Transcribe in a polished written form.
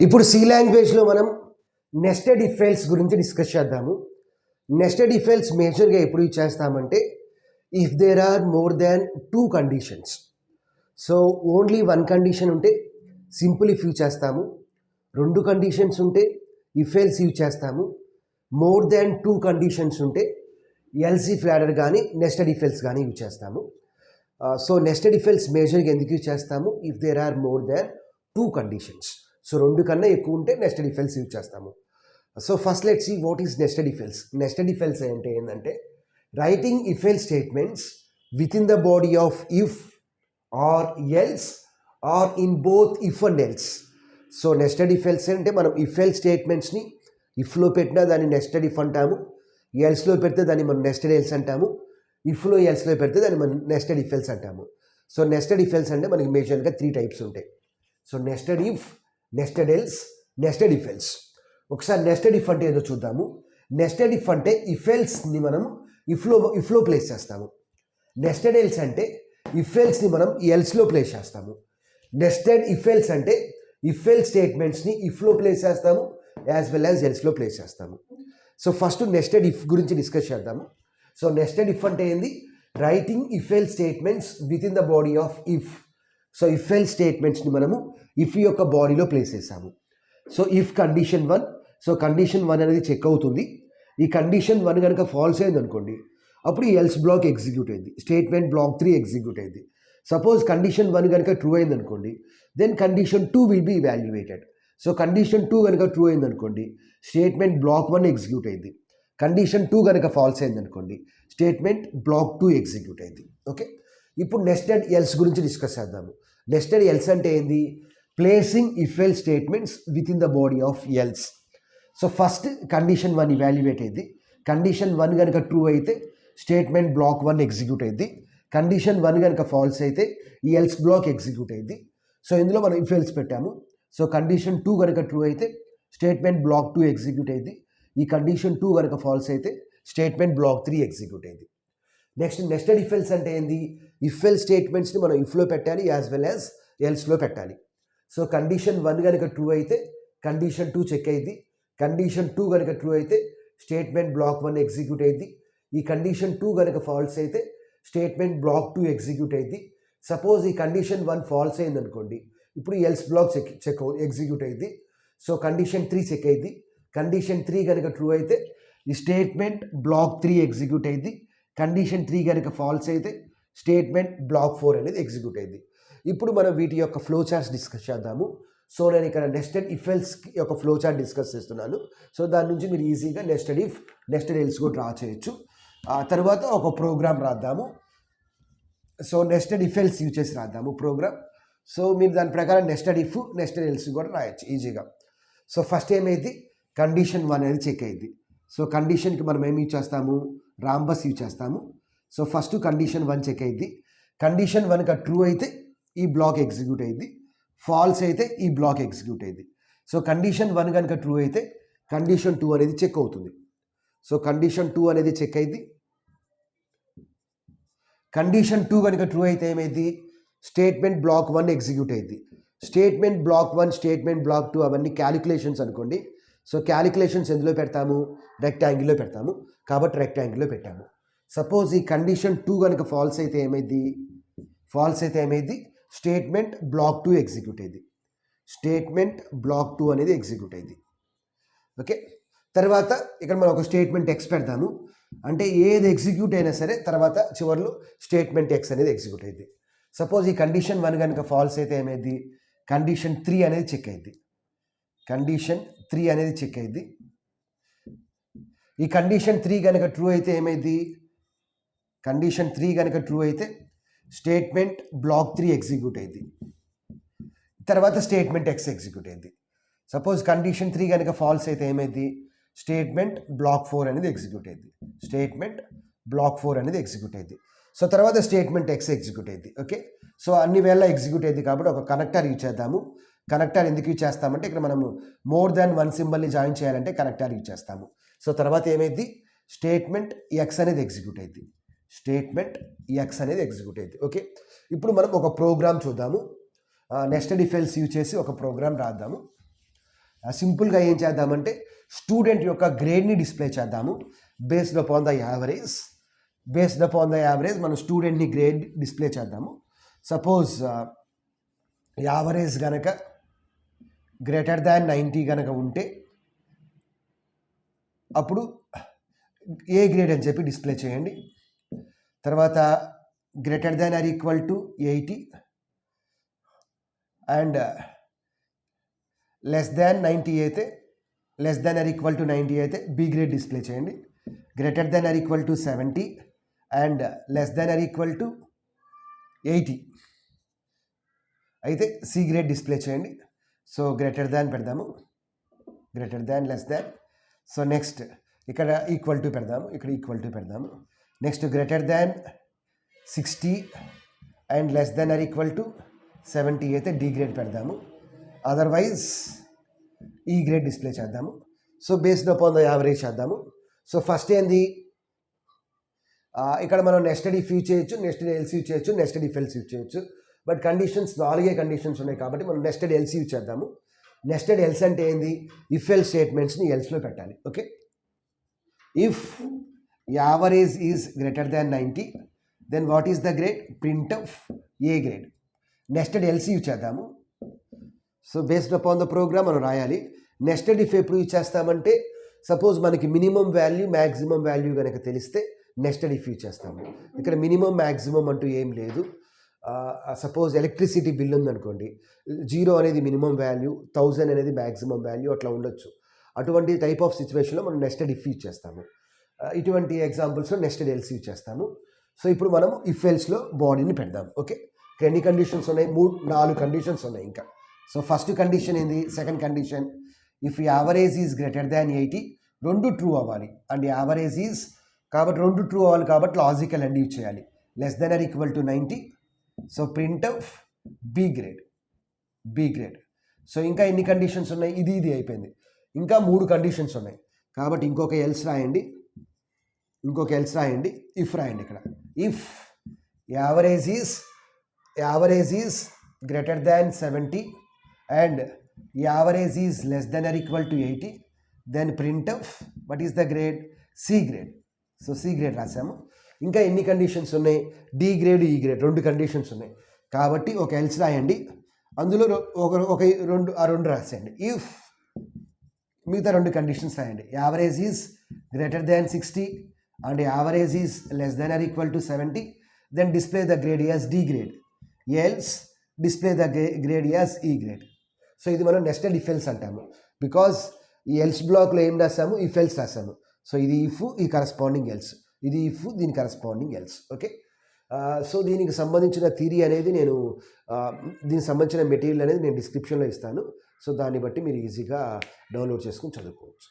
ఇప్పుడు సి లాంగ్వేజ్లో మనం నెస్టెడ్ ఇఫ్ ఎల్స్ గురించి డిస్కస్ చేద్దాము. నెస్టెడ్ ఇఫ్ ఎల్స్ మేజర్గా ఎప్పుడు యూజ్ చేస్తామంటే if there are more than 2 conditions. So only 1 condition ఉంటే సింపుల్ ఇఫ్ యూజ్ చేస్తాము. 2 కండిషన్స్ ఉంటే ఇఫ్ ఎల్స్ యూజ్ చేస్తాము. మోర్ దాన్ 2 కండిషన్స్ ఉంటే ఎల్స్ ఇఫ్ యాడర్ కానీ నెస్టెడ్ ఇఫ్ ఎల్స్ కానీ యూజ్ చేస్తాము. సో నెస్టెడ్ ఇఫ్ ఎల్స్ మేజర్గా ఎందుకు యూజ్ చేస్తాము? If there are more than 2 conditions. So 2 కన్నా ఎక్కువ ఉంటే నెస్టెడ్ ఇఫ్ ఎల్స్ యూజ్ చేస్తాము. So first let's see what is nested if else. Nested if else అంటే ఏంటంటే writing if else statements within the body of if or else or in both if and else. So nested if else అంటే మనం if else స్టేట్మెంట్స్ని ఇఫ్లో పెట్టినా దాన్ని nested if అంటాము, ఎల్స్లో పెడితే దాన్ని మనం నెస్టెడ్ ఎల్స్ అంటాము, ఇఫ్లో ఎల్స్లో పెడితే దాన్ని మనం నెస్టెడ్ ఇఫ్ ఎల్స్ అంటాము. సో నెస్టెడ్ ఇఫ్ ఎల్స్ అంటే మనకి మేజర్గా 3 టైప్స్ ఉంటాయి. So nested if, nested else, nested if else. ఒకసారి నెస్టెడ్ ఇఫ్ అంటే ఏదో చూద్దాము. నెస్టెడ్ ఇఫ్ అంటే ఇఫ్ ఎల్స్ని మనం ఇఫ్లో ప్లేస్ చేస్తాము. నెస్టెడ్ ఎల్స్ అంటే ఇఫ్ ఎల్స్ని మనం ఎల్స్లో ప్లేస్ చేస్తాము. నెస్టెడ్ ఇఫ్ ఎల్స్ అంటే ఇఫ్ ఎల్స్ స్టేట్మెంట్స్ని ఇఫ్లో ప్లేస్ చేస్తాము యాజ్ వెల్ యాజ్ ఎల్స్లో ప్లేస్ చేస్తాము. సో ఫస్ట్ నెస్టెడ్ ఇఫ్ గురించి డిస్కస్ చేద్దాము. సో నెస్టెడ్ ఇఫ్ అంటే ఏంది? Writing if else statements within the body of if. So if else స్టేట్మెంట్స్ని మనము if యొక్క బాడీలో ప్లేస్ చేసాము. So if condition 1, so condition 1 అనేది చెక్ అవుతుంది. ఈ కండిషన్ 1 కనుక ఫాల్స్ అయింది అనుకోండి, అప్పుడు ఈ ఎల్స్ బ్లాక్ ఎగ్జిక్యూట్ అయింది, స్టేట్మెంట్ బ్లాక్ 3 ఎగ్జిక్యూట్ అయింది. సపోజ్ కండిషన్ 1 కనుక ట్రూ అయింది అనుకోండి, then condition 2 will be evaluated. So condition 2 కనుక ట్రూ అయింది అనుకోండి, స్టేట్మెంట్ బ్లాక్ 1 ఎగ్జిక్యూట్ అయింది. కండిషన్ 2 కనుక ఫాల్స్ అయింది అనుకోండి, స్టేట్మెంట్ బ్లాక్ 2 ఎగ్జిక్యూట్ అయింది. ఓకే, ఇప్పుడు నెస్టెడ్ ఎల్స్ గురించి డిస్కస్ చేద్దాము. నెస్టెడ్ ఎల్స్ అంటే ఏంది? Placing if else statements within the body of else. So first condition 1 evaluate అయింది. కండిషన్ 1 కనుక ట్రూ అయితే స్టేట్మెంట్ బ్లాక్ 1 ఎగ్జిక్యూట్ అయింది. కండిషన్ 1 కనుక ఫాల్స్ అయితే ఈ ఎల్స్ బ్లాక్ ఎగ్జిక్యూట్ అయింది. సో ఇందులో మనం ఇఫ్ ఎల్స్ పెట్టాము. సో కండిషన్ 2 కనుక ట్రూ అయితే స్టేట్మెంట్ బ్లాక్ 2 ఎగ్జిక్యూట్ అయింది. ఈ కండిషన్ 2 కనుక ఫాల్స్ అయితే స్టేట్మెంట్ బ్లాక్ 3 ఎగ్జిక్యూట్ అయింది. నెక్స్ట్ నెస్టెడ్ ఇఫ్ ఎల్స్ అంటే ఏంది? ఇఫ్ ఎల్స్ స్టేట్మెంట్స్ని మనం ఇఫ్లో పెట్టాలి యాజ్ వెల్ యాజ్ ఎల్స్లో పెట్టాలి. సో కండిషన్ 1 కనుక ట్రూ అయితే కండిషన్ 2 చెక్ అయింది. కండిషన్ 2 కనుక ట్రూ అయితే స్టేట్మెంట్ బ్లాక్ 1 ఎగ్జిక్యూట్ అయింది. ఈ కండిషన్ 2 కనుక ఫాల్స్ అయితే స్టేట్మెంట్ బ్లాక్ 2 ఎగ్జిక్యూట్ అయింది. సపోజ్ ఈ కండిషన్ 1 ఫాల్స్ అయింది అనుకోండి, ఇప్పుడు ఎల్స్ బ్లాక్ ఎగ్జిక్యూట్ అయింది. సో కండిషన్ 3 చెక్ అయింది. కండిషన్ 3 కనుక ట్రూ అయితే ఈ స్టేట్మెంట్ బ్లాక్ 3 ఎగ్జిక్యూట్ అయింది. కండిషన్ 3 కనుక ఫాల్స్ అయితే స్టేట్మెంట్ బ్లాక్ 4 అనేది ఎగ్జిక్యూట్ అయింది. ఇప్పుడు మనం వీటి యొక్క ఫ్లో చార్ట్స్ డిస్కస్ చేద్దాము. సో నేను ఇక్కడ నెస్టెడ్ ఇఫ్ ఎల్స్ యొక్క ఫ్లో చార్ట్ డిస్కస్ చేస్తున్నాను. సో దాని నుంచి మీరు ఈజీగా నెస్టెడ్ ఇఫ్, నెస్టెడ్ ఎల్స్ కూడా డ్రా చేయొచ్చు. ఆ తర్వాత ఒక ప్రోగ్రామ్ రాద్దాము. So nested if else use చేసి రాద్దాము ప్రోగ్రామ్. సో మీరు దాని ప్రకారం నెస్టెడ్ ఇఫ్, నెస్టెడ్ ఎల్స్ కూడా రాయొచ్చు ఈజీగా. సో ఫస్ట్ ఏమైంది? కండిషన్ 1 అనేది చెక్ అయింది. సో కండిషన్కి మనం ఏమి యూజ్ చేస్తాము? రాంబస్ యూజ్ చేస్తాము. సో ఫస్ట్ కండిషన్ 1 చెక్ అయింది. కండిషన్ 1 ట్రూ అయితే ఈ బ్లాక్ ఎగ్జిక్యూట్ అయింది. ఫాల్స్ అయితే ఈ బ్లాక్ ఎగ్జిక్యూట్ అయింది. సో కండిషన్ 1 కనుక ట్రూ అయితే కండిషన్ 2 అనేది చెక్ అవుతుంది. సో కండిషన్ 2 అనేది చెక్ అయింది. కండిషన్ 2 కనుక ట్రూ అయితే ఏమైంది? స్టేట్మెంట్ బ్లాక్ 1 ఎగ్జిక్యూట్ అయింది. స్టేట్మెంట్ బ్లాక్ 1, స్టేట్మెంట్ బ్లాక్ 2 అవన్నీ క్యాలిక్యులేషన్స్ అనుకోండి. సో క్యాలిక్యులేషన్స్ ఎందులో పెడతాము? రెక్టాంగిల్లో పెడతాము, కాబట్టి రెక్టాంగిల్లో పెట్టాము. సపోజ్ ఈ కండిషన్ 2 కనుక ఫాల్స్ అయితే ఏమైంది? స్టేట్మెంట్ బ్లాక్ 2 ఎగ్జిక్యూట్ అయింది. స్టేట్మెంట్ బ్లాక్ 2 అనేది ఎగ్జిక్యూట్ అయింది. ఓకే, తర్వాత ఇక్కడ మనం ఒక స్టేట్మెంట్ ఎక్స్ పెడతాము. అంటే ఏది ఎగ్జిక్యూట్ అయినా సరే తర్వాత చివరిలో స్టేట్మెంట్ ఎక్స్ అనేది ఎగ్జిక్యూట్ అయింది. సపోజ్ ఈ కండిషన్ 1 కనుక ఫాల్స్ అయితే ఏమైంది? కండిషన్ 3 అనేది చెక్ అయింది. కండిషన్ 3 అనేది చెక్ అయింది. ఈ కండిషన్ 3 కనుక ట్రూ అయితే ఏమైంది? కండిషన్ 3 కనుక ట్రూ అయితే స్టేట్మెంట్ బ్లాక్ 3 ఎగ్జిక్యూట్ అయింది. తర్వాత స్టేట్మెంట్ ఎక్స్ ఎగ్జిక్యూట్ అయింది. సపోజ్ కండిషన్ 3 కనుక ఫాల్స్ అయితే ఏమైంది? స్టేట్మెంట్ బ్లాక్ 4 అనేది ఎగ్జిక్యూట్ అయింది. స్టేట్మెంట్ బ్లాక్ 4 అనేది ఎగ్జిక్యూట్ అయింది. సో తర్వాత స్టేట్మెంట్ ఎక్స్ ఎగ్జిక్యూట్ అయింది. ఓకే, సో అన్ని వేళ ఎగ్జిక్యూట్ అయింది కాబట్టి ఒక కనెక్టర్ యూజ్ చేద్దాము. కనెక్టర్ ఎందుకు యూజ్ చేస్తామంటే ఇక్కడ మనము మోర్ దాన్ 1 సింబల్ని జాయిన్ చేయాలంటే కనెక్టర్ యూజ్ చేస్తాము. సో తర్వాత ఏమైంది? స్టేట్మెంట్ ఎక్స్ అనేది ఎగ్జిక్యూట్ అయింది. స్టేట్మెంట్ ఎక్స్ అనేది ఎగ్జిక్యూట్ అయింది. ఓకే, ఇప్పుడు మనం ఒక ప్రోగ్రామ్ చూద్దాము. నెస్టెడ్ ఇఫ్ ఎల్స్ యూజ్ చేసి ఒక ప్రోగ్రామ్ రాద్దాము. సింపుల్గా ఏం చేద్దామంటే స్టూడెంట్ యొక్క గ్రేడ్ని డిస్ప్లే చేద్దాము. బేస్డ్ అపాన్ ద యావరేజ్ మనం స్టూడెంట్ని గ్రేడ్ డిస్ప్లే చేద్దాము. సపోజ్ యావరేజ్ కనుక గ్రేటర్ దాన్ 90 కనుక ఉంటే అప్పుడు ఏ గ్రేడ్ అని చెప్పి డిస్ప్లే చేయండి. తర్వాత greater than or equal to 80 and less than or equal to 90 అయితే బి గ్రేడ్ డిస్ప్లే చేయండి. Greater than or equal to 70 and less than or equal to 80 అయితే సి గ్రేడ్ డిస్ప్లే చేయండి. So greater than పెడదాము, greater than, less than. So next ఇక్కడ equal to పెడదాము, ఇక్కడ equal to పెడదాము. Next greater than 60 and less than or equal to 70 అయితే D grade పెడదాము. Otherwise E grade display చేద్దాము. So based upon the average చేద్దాము. So first ఏంది, ఇక్కడ మనం నెస్టెడ్ ఇఫ్ యూజ్ చేయొచ్చు, నెస్టెడ్ ఎల్స్ యూజ్ చేయొచ్చు, నెస్టెడ్ ఇఫ్ ఎల్స్ యూజ్ చేయొచ్చు. బట్ కండిషన్స్ 4 కండిషన్స్ ఉన్నాయి కాబట్టి మనం నెస్టెడ్ ఎల్స్ యూజ్ చేద్దాము. నెస్టెడ్ ఎల్స్ అంటే ఏంది, ఇఫ్ ఎల్ స్టేట్మెంట్స్ని ఎల్స్లో పెట్టాలి. Okay, if average is greater than 90 then what is the grade, print of A grade. Nested else use చేద్దాము. So based upon the program మనం రాయాలి. నెస్టెడ్ ఇఫ్ ఎప్పుడు యూజ్ చేస్తామంటే సపోజ్ మనకి మినిమం వాల్యూ మ్యాక్సిమం వాల్యూ కనుక తెలిస్తే nested if use చేస్తాము. ఇక్కడ మినిమం మ్యాక్సిమం అంటూ ఏం లేదు. సపోజ్ ఎలక్ట్రిసిటీ బిల్ ఉందనుకోండి, 0 అనేది మినిమం వాల్యూ, 1000 అనేది మ్యాక్సిమం వాల్యూ, అట్లా ఉండొచ్చు. అటువంటి టైప్ ఆఫ్ సిచ్యువేషన్లో మనం నెస్టెడ్ ఇఫ్ యూజ్ చేస్తాము. ఇటువంటి ఎగ్జాంపుల్స్లో నెస్టెడ్ ఎల్స్ యూజ్ చేస్తాము. సో ఇప్పుడు మనం ఇఫ్ ఎల్స్లో బాడీని పెడదాం. ఓకే, ఎన్ని కండిషన్స్ ఉన్నాయి, 4 కండిషన్స్ ఉన్నాయి ఇంకా. సో ఫస్ట్ కండిషన్ ఏంది, second condition, if average is greater దాన్ 80 రెండు ట్రూ అవ్వాలి. అండ్ యావరేజ్ ఈజ్ కాబట్టి రెండు ట్రూ అవ్వాలి కాబట్టి లాజికల్ అండ్ యూజ్ చేయాలి. Less than or equal to 90 so print of B grade. So ఇంకా ఎన్ని కండిషన్స్ ఉన్నాయి, ఇది అయిపోయింది. ఇంకా 3 కండిషన్స్ ఉన్నాయి కాబట్టి ఇంకొక ఎల్స్ రాయండి, ఇఫ్ రాయండి. ఇక్కడ if average is greater than 70 and average is less than or equal to 80 then print of what is the grade, C grade. So C grade రాసాము. ఇంకా ఎన్ని కండిషన్స్ ఉన్నాయి, D grade, E grade, 2 conditions ఉన్నాయి కాబట్టి ఒక else రాయండి. అందులో రెండు రాసేయండి. ఇఫ్ మిగతా 2 కండిషన్స్ రాయండి. Average is greater than 60 and average is less than or equal to 70 then display the grade as D grade, else display the grade as E grade. So ఇది మనం నెస్టెడ్ ఇఫ్ ఎల్స్ అంటాము. Because ఈ else బ్లాక్లో ఏం రాసాము, if else రాసాము. So ఇది if, ఈ కరస్పాండింగ్ ఎల్స్, ఇది ఇఫ్, దీని కరస్పాండింగ్ ఎల్స్. ఓకే, సో దీనికి సంబంధించిన థియరీ అనేది దీనికి సంబంధించిన మెటీరియల్ అనేది నేను డిస్క్రిప్షన్లో ఇస్తాను. సో దాన్ని బట్టి మీరు ఈజీగా డౌన్లోడ్ చేసుకుని చదువుకోవచ్చు.